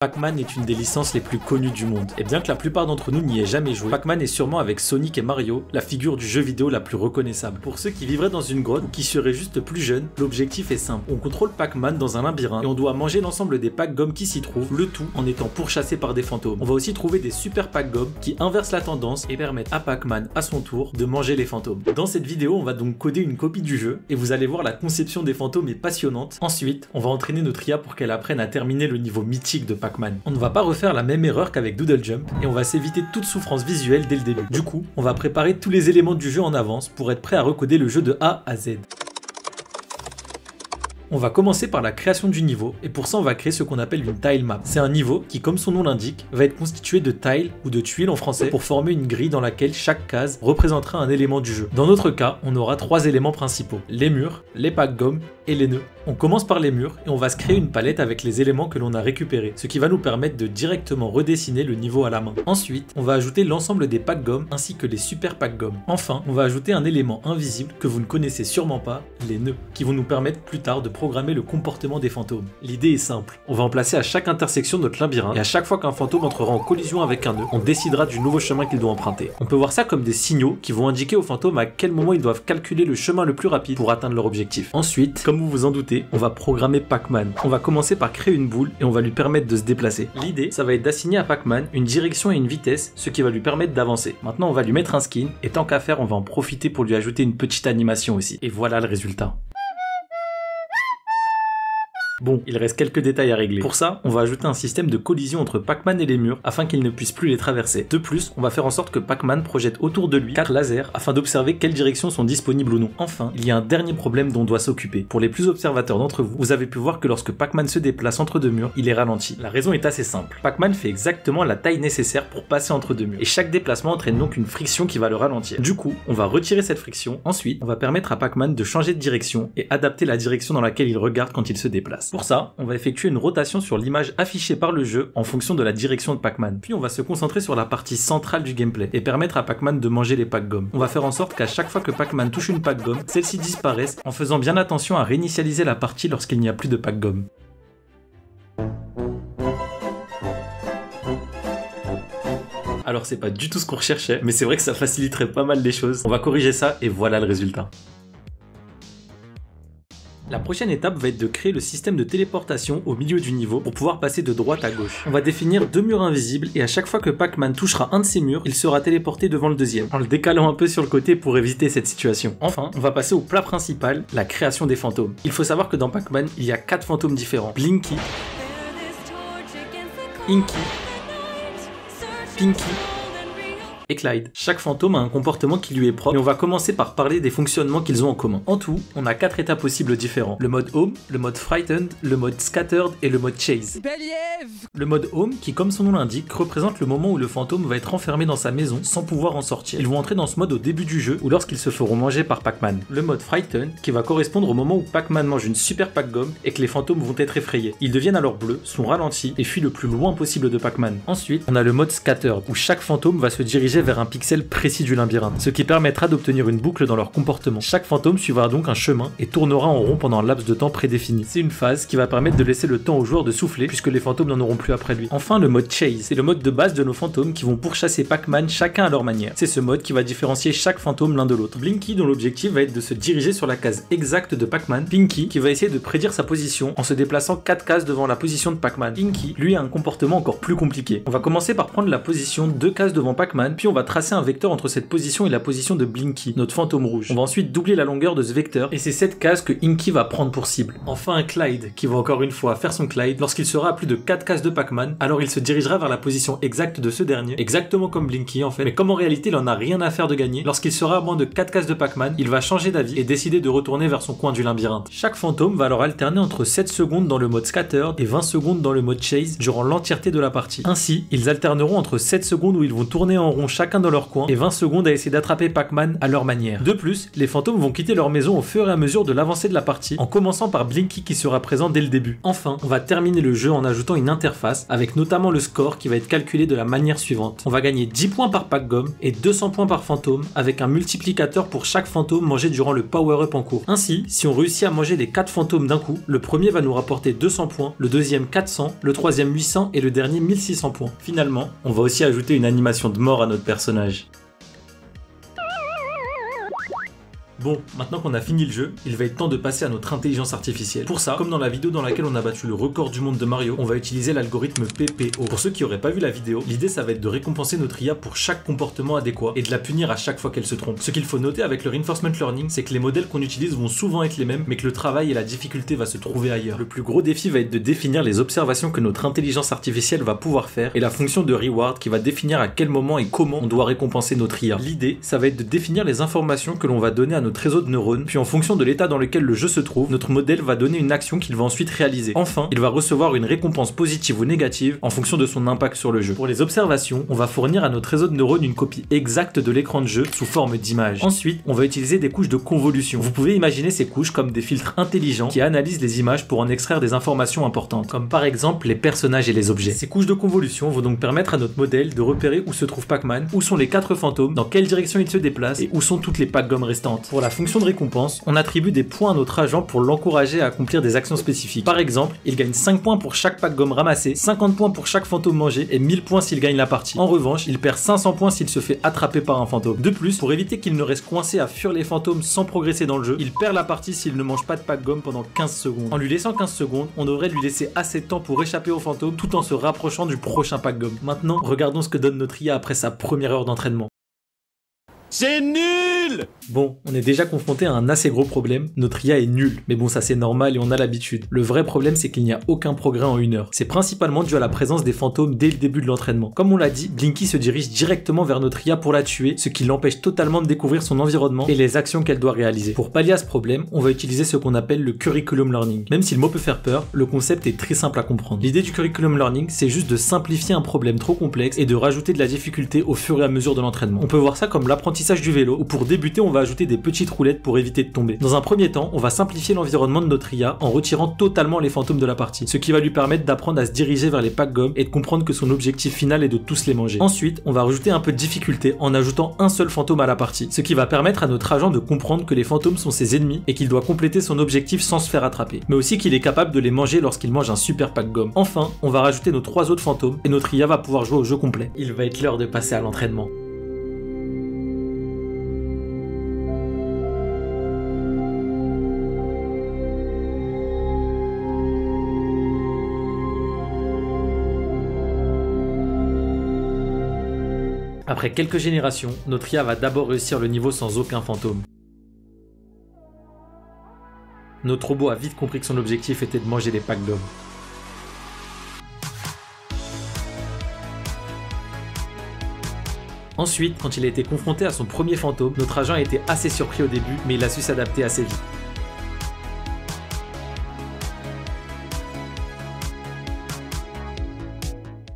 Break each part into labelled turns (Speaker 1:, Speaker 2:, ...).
Speaker 1: Pac-Man est une des licences les plus connues du monde, et bien que la plupart d'entre nous n'y aient jamais joué, Pac-Man est sûrement avec Sonic et Mario la figure du jeu vidéo la plus reconnaissable. Pour ceux qui vivraient dans une grotte ou qui seraient juste plus jeunes, l'objectif est simple. On contrôle Pac-Man dans un labyrinthe et on doit manger l'ensemble des Pac-Gommes qui s'y trouvent, le tout en étant pourchassé par des fantômes. On va aussi trouver des super Pac-Gommes qui inversent la tendance et permettent à Pac-Man, à son tour, de manger les fantômes. Dans cette vidéo, on va donc coder une copie du jeu et vous allez voir la conception des fantômes est passionnante. Ensuite, on va entraîner notre IA pour qu'elle apprenne à terminer le niveau mythique de Pac-Man. On ne va pas refaire la même erreur qu'avec Doodle Jump et on va s'éviter toute souffrance visuelle dès le début. Du coup, on va préparer tous les éléments du jeu en avance pour être prêt à recoder le jeu de A à Z. On va commencer par la création du niveau et pour ça on va créer ce qu'on appelle une tile map. C'est un niveau qui, comme son nom l'indique, va être constitué de tiles ou de tuiles en français pour former une grille dans laquelle chaque case représentera un élément du jeu. Dans notre cas, on aura trois éléments principaux: les murs, les Pac-Gommes et les nœuds. On commence par les murs et on va se créer une palette avec les éléments que l'on a récupérés, ce qui va nous permettre de directement redessiner le niveau à la main. Ensuite, on va ajouter l'ensemble des Pac-Gommes ainsi que les super Pac-Gommes. Enfin, on va ajouter un élément invisible que vous ne connaissez sûrement pas, les nœuds, qui vont nous permettre plus tard de programmer le comportement des fantômes. L'idée est simple, on va en placer à chaque intersection de notre labyrinthe et à chaque fois qu'un fantôme entrera en collision avec un nœud, on décidera du nouveau chemin qu'il doit emprunter. On peut voir ça comme des signaux qui vont indiquer aux fantômes à quel moment ils doivent calculer le chemin le plus rapide pour atteindre leur objectif. Ensuite, comme vous vous en doutez, on va programmer Pac-Man. On va commencer par créer une boule et on va lui permettre de se déplacer. L'idée, ça va être d'assigner à Pac-Man une direction et une vitesse, ce qui va lui permettre d'avancer. Maintenant, on va lui mettre un skin et tant qu'à faire, on va en profiter pour lui ajouter une petite animation aussi. Et voilà le résultat. Bon, il reste quelques détails à régler. Pour ça, on va ajouter un système de collision entre Pac-Man et les murs afin qu'il ne puisse plus les traverser. De plus, on va faire en sorte que Pac-Man projette autour de lui 4 lasers afin d'observer quelles directions sont disponibles ou non. Enfin, il y a un dernier problème dont on doit s'occuper. Pour les plus observateurs d'entre vous, vous avez pu voir que lorsque Pac-Man se déplace entre deux murs, il est ralenti. La raison est assez simple. Pac-Man fait exactement la taille nécessaire pour passer entre deux murs. Et chaque déplacement entraîne donc une friction qui va le ralentir. Du coup, on va retirer cette friction. Ensuite, on va permettre à Pac-Man de changer de direction et adapter la direction dans laquelle il regarde quand il se déplace. Pour ça, on va effectuer une rotation sur l'image affichée par le jeu en fonction de la direction de Pac-Man. Puis on va se concentrer sur la partie centrale du gameplay et permettre à Pac-Man de manger les Pac-Gommes. On va faire en sorte qu'à chaque fois que Pac-Man touche une Pac-Gomme, celle-ci disparaisse en faisant bien attention à réinitialiser la partie lorsqu'il n'y a plus de Pac-Gomme. Alors c'est pas du tout ce qu'on recherchait, mais c'est vrai que ça faciliterait pas mal les choses. On va corriger ça et voilà le résultat. La prochaine étape va être de créer le système de téléportation au milieu du niveau pour pouvoir passer de droite à gauche. On va définir 2 murs invisibles et à chaque fois que Pac-Man touchera un de ces murs, il sera téléporté devant le deuxième, en le décalant un peu sur le côté pour éviter cette situation. Enfin, on va passer au plat principal, la création des fantômes. Il faut savoir que dans Pac-Man, il y a 4 fantômes différents: Blinky, Inky, Pinky et Clyde. Chaque fantôme a un comportement qui lui est propre et on va commencer par parler des fonctionnements qu'ils ont en commun. En tout, on a 4 états possibles différents: le mode Home, le mode Frightened, le mode Scattered et le mode Chase. Le mode Home, qui comme son nom l'indique, représente le moment où le fantôme va être enfermé dans sa maison sans pouvoir en sortir. Ils vont entrer dans ce mode au début du jeu ou lorsqu'ils se feront manger par Pac-Man. Le mode Frightened, qui va correspondre au moment où Pac-Man mange une super Pac-Gomme et que les fantômes vont être effrayés. Ils deviennent alors bleus, sont ralentis et fuient le plus loin possible de Pac-Man. Ensuite, on a le mode Scattered, où chaque fantôme va se diriger vers un pixel précis du labyrinthe, ce qui permettra d'obtenir une boucle dans leur comportement. Chaque fantôme suivra donc un chemin et tournera en rond pendant un laps de temps prédéfini. C'est une phase qui va permettre de laisser le temps au joueur de souffler puisque les fantômes n'en auront plus après lui. Enfin, le mode Chase, c'est le mode de base de nos fantômes qui vont pourchasser Pac-Man chacun à leur manière. C'est ce mode qui va différencier chaque fantôme l'un de l'autre. Blinky, dont l'objectif va être de se diriger sur la case exacte de Pac-Man. Pinky, qui va essayer de prédire sa position en se déplaçant 4 cases devant la position de Pac-Man. Inky, lui, a un comportement encore plus compliqué. On va commencer par prendre la position 2 cases devant Pac-Man, puis on va tracer un vecteur entre cette position et la position de Blinky, notre fantôme rouge. On va ensuite doubler la longueur de ce vecteur et c'est cette case que Inky va prendre pour cible. Enfin un Clyde qui va encore une fois faire son Clyde. Lorsqu'il sera à plus de 4 cases de Pac-Man, alors il se dirigera vers la position exacte de ce dernier, exactement comme Blinky en fait, mais comme en réalité il en a rien à faire de gagner, lorsqu'il sera à moins de 4 cases de Pac-Man, il va changer d'avis et décider de retourner vers son coin du labyrinthe. Chaque fantôme va alors alterner entre 7 secondes dans le mode Scattered et 20 secondes dans le mode Chase durant l'entièreté de la partie. Ainsi, ils alterneront entre 7 secondes où ils vont tourner en rond chacun dans leur coin et 20 secondes à essayer d'attraper Pac-Man à leur manière. De plus, les fantômes vont quitter leur maison au fur et à mesure de l'avancée de la partie, en commençant par Blinky qui sera présent dès le début. Enfin, on va terminer le jeu en ajoutant une interface avec notamment le score qui va être calculé de la manière suivante. On va gagner 10 points par Pac-Gum et 200 points par fantôme avec un multiplicateur pour chaque fantôme mangé durant le power-up en cours. Ainsi, si on réussit à manger les 4 fantômes d'un coup, le premier va nous rapporter 200 points, le deuxième 400, le troisième 800 et le dernier 1600 points. Finalement, on va aussi ajouter une animation de mort à notre personnage. Bon, maintenant qu'on a fini le jeu, il va être temps de passer à notre intelligence artificielle. Pour ça, comme dans la vidéo dans laquelle on a battu le record du monde de Mario, on va utiliser l'algorithme PPO. Pour ceux qui n'auraient pas vu la vidéo, l'idée ça va être de récompenser notre IA pour chaque comportement adéquat et de la punir à chaque fois qu'elle se trompe. Ce qu'il faut noter avec le reinforcement learning, c'est que les modèles qu'on utilise vont souvent être les mêmes, mais que le travail et la difficulté va se trouver ailleurs. Le plus gros défi va être de définir les observations que notre intelligence artificielle va pouvoir faire et la fonction de reward qui va définir à quel moment et comment on doit récompenser notre IA. L'idée, ça va être de définir les informations que l'on va donner à notre réseau de neurones, puis en fonction de l'état dans lequel le jeu se trouve, notre modèle va donner une action qu'il va ensuite réaliser. Enfin, il va recevoir une récompense positive ou négative en fonction de son impact sur le jeu. Pour les observations, on va fournir à notre réseau de neurones une copie exacte de l'écran de jeu sous forme d'image. Ensuite, on va utiliser des couches de convolution. Vous pouvez imaginer ces couches comme des filtres intelligents qui analysent les images pour en extraire des informations importantes, comme par exemple les personnages et les objets. Ces couches de convolution vont donc permettre à notre modèle de repérer où se trouve Pac-Man, où sont les 4 fantômes, dans quelle direction ils se déplacent et où sont toutes les Pac-Gum restantes. Pour la fonction de récompense, on attribue des points à notre agent pour l'encourager à accomplir des actions spécifiques. Par exemple, il gagne 5 points pour chaque Pac-Gum ramassé, 50 points pour chaque fantôme mangé et 1000 points s'il gagne la partie. En revanche, il perd 500 points s'il se fait attraper par un fantôme. De plus, pour éviter qu'il ne reste coincé à fuir les fantômes sans progresser dans le jeu, il perd la partie s'il ne mange pas de Pac-Gum pendant 15 secondes. En lui laissant 15 secondes, on devrait lui laisser assez de temps pour échapper aux fantômes tout en se rapprochant du prochain Pac-Gum. Maintenant, regardons ce que donne notre IA après sa première heure d'entraînement.
Speaker 2: C'est nul!
Speaker 1: Bon, on est déjà confronté à un assez gros problème, notre IA est nulle, mais bon ça c'est normal et on a l'habitude. Le vrai problème c'est qu'il n'y a aucun progrès en 1 heure. C'est principalement dû à la présence des fantômes dès le début de l'entraînement. Comme on l'a dit, Blinky se dirige directement vers notre IA pour la tuer, ce qui l'empêche totalement de découvrir son environnement et les actions qu'elle doit réaliser. Pour pallier à ce problème, on va utiliser ce qu'on appelle le curriculum learning. Même si le mot peut faire peur, le concept est très simple à comprendre. L'idée du curriculum learning, c'est juste de simplifier un problème trop complexe et de rajouter de la difficulté au fur et à mesure de l'entraînement. On peut voir ça comme l'apprentissage du vélo, où pour débuter on va ajouter des petites roulettes pour éviter de tomber. Dans un premier temps, on va simplifier l'environnement de notre IA en retirant totalement les fantômes de la partie, ce qui va lui permettre d'apprendre à se diriger vers les Pac-Gum et de comprendre que son objectif final est de tous les manger. Ensuite, on va rajouter un peu de difficulté en ajoutant un seul fantôme à la partie, ce qui va permettre à notre agent de comprendre que les fantômes sont ses ennemis et qu'il doit compléter son objectif sans se faire attraper, mais aussi qu'il est capable de les manger lorsqu'il mange un super Pac-Gum. Enfin, on va rajouter nos 3 autres fantômes et notre IA va pouvoir jouer au jeu complet. Il va être l'heure de passer à l'entraînement. Après quelques générations, notre IA va d'abord réussir le niveau sans aucun fantôme. Notre robot a vite compris que son objectif était de manger des Pac-Gum. Ensuite, quand il a été confronté à son premier fantôme, notre agent a été assez surpris au début, mais il a su s'adapter assez vite.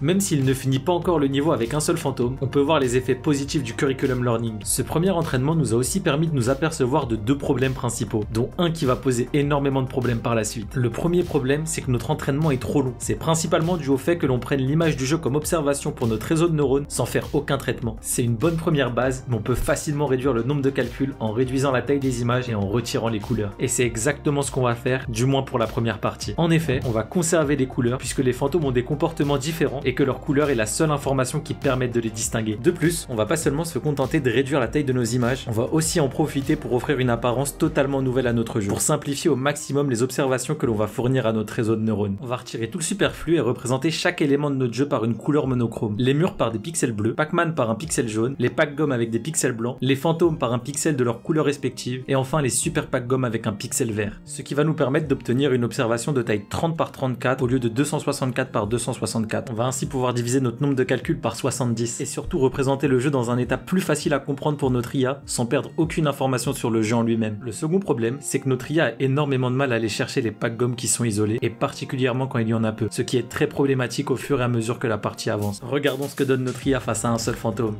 Speaker 1: Même s'il ne finit pas encore le niveau avec un seul fantôme, on peut voir les effets positifs du curriculum learning. Ce premier entraînement nous a aussi permis de nous apercevoir de 2 problèmes principaux, dont un qui va poser énormément de problèmes par la suite. Le premier problème, c'est que notre entraînement est trop long. C'est principalement dû au fait que l'on prenne l'image du jeu comme observation pour notre réseau de neurones sans faire aucun traitement. C'est une bonne première base, mais on peut facilement réduire le nombre de calculs en réduisant la taille des images et en retirant les couleurs. Et c'est exactement ce qu'on va faire, du moins pour la première partie. En effet, on va conserver les couleurs puisque les fantômes ont des comportements différents et que leur couleur est la seule information qui permette de les distinguer. De plus, on va pas seulement se contenter de réduire la taille de nos images, on va aussi en profiter pour offrir une apparence totalement nouvelle à notre jeu, pour simplifier au maximum les observations que l'on va fournir à notre réseau de neurones. On va retirer tout le superflu et représenter chaque élément de notre jeu par une couleur monochrome. Les murs par des pixels bleus, Pac-Man par un pixel jaune, les Pac-Gum avec des pixels blancs, les fantômes par un pixel de leur couleur respective, et enfin les super Pac-Gum avec un pixel vert. Ce qui va nous permettre d'obtenir une observation de taille 30 par 34 au lieu de 264 par 264. On va ainsi pouvoir diviser notre nombre de calculs par 70 et surtout représenter le jeu dans un état plus facile à comprendre pour notre IA sans perdre aucune information sur le jeu en lui-même. Le second problème, c'est que notre IA a énormément de mal à aller chercher les Pac-Gum qui sont isolés et particulièrement quand il y en a peu, ce qui est très problématique au fur et à mesure que la partie avance. Regardons ce que donne notre IA face à un seul fantôme.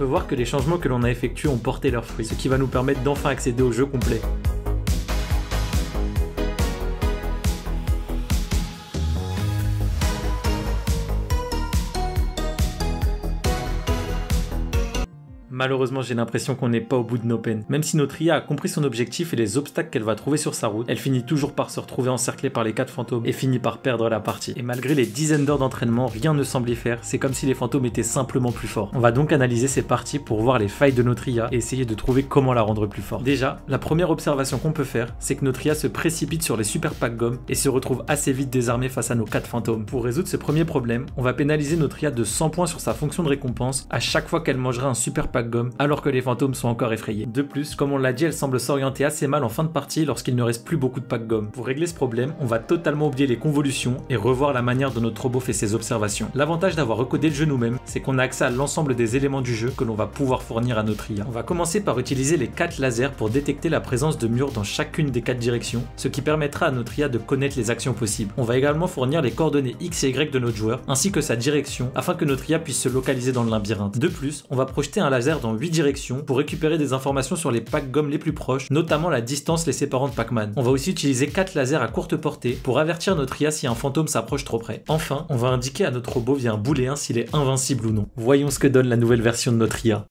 Speaker 1: peut voir que les changements que l'on a effectués ont porté leurs fruits, ce qui va nous permettre d'enfin accéder au jeu complet. Malheureusement, j'ai l'impression qu'on n'est pas au bout de nos peines. Même si notre IA a compris son objectif et les obstacles qu'elle va trouver sur sa route, elle finit toujours par se retrouver encerclée par les 4 fantômes et finit par perdre la partie. Et malgré les dizaines d'heures d'entraînement, rien ne semble y faire, c'est comme si les fantômes étaient simplement plus forts. On va donc analyser ces parties pour voir les failles de notre IA et essayer de trouver comment la rendre plus forte. Déjà, la première observation qu'on peut faire, c'est que notre IA se précipite sur les super pack gomme et se retrouve assez vite désarmée face à nos 4 fantômes. Pour résoudre ce premier problème, on va pénaliser notre IA de 100 points sur sa fonction de récompense à chaque fois qu'elle mangera un super pack gomme alors que les fantômes sont encore effrayés. De plus, comme on l'a dit, elle semble s'orienter assez mal en fin de partie lorsqu'il ne reste plus beaucoup de pack gomme. Pour régler ce problème, on va totalement oublier les convolutions et revoir la manière dont notre robot fait ses observations. L'avantage d'avoir recodé le jeu nous-mêmes, c'est qu'on a accès à l'ensemble des éléments du jeu que l'on va pouvoir fournir à notre IA. On va commencer par utiliser les 4 lasers pour détecter la présence de murs dans chacune des 4 directions, ce qui permettra à notre IA de connaître les actions possibles. On va également fournir les coordonnées X et Y de notre joueur, ainsi que sa direction, afin que notre IA puisse se localiser dans le labyrinthe. De plus, on va projeter un laser dans 8 directions pour récupérer des informations sur les packs gomme les plus proches, notamment la distance les séparant de Pac-Man. On va aussi utiliser 4 lasers à courte portée pour avertir notre IA si un fantôme s'approche trop près. Enfin, on va indiquer à notre robot via un booléen s'il est invincible ou non. Voyons ce que donne la nouvelle version de notre IA.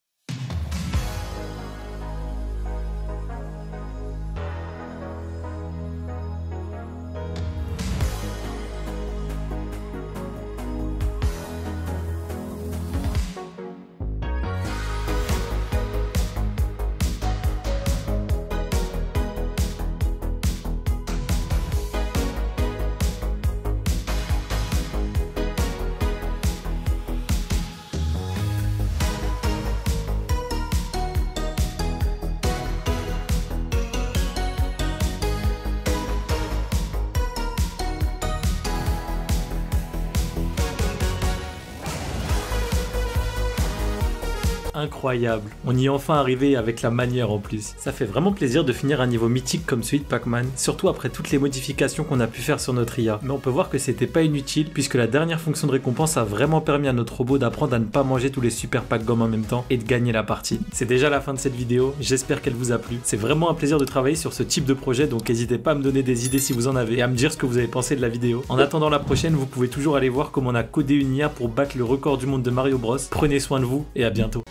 Speaker 1: Incroyable, on y est enfin arrivé avec la manière en plus. Ça fait vraiment plaisir de finir un niveau mythique comme celui de Pac-Man, surtout après toutes les modifications qu'on a pu faire sur notre IA. Mais on peut voir que c'était pas inutile puisque la dernière fonction de récompense a vraiment permis à notre robot d'apprendre à ne pas manger tous les super pack gomme en même temps et de gagner la partie. C'est déjà la fin de cette vidéo, j'espère qu'elle vous a plu. C'est vraiment un plaisir de travailler sur ce type de projet, donc n'hésitez pas à me donner des idées si vous en avez et à me dire ce que vous avez pensé de la vidéo. En attendant la prochaine, vous pouvez toujours aller voir comment on a codé une IA pour battre le record du monde de Mario Bros. Prenez soin de vous et à bientôt.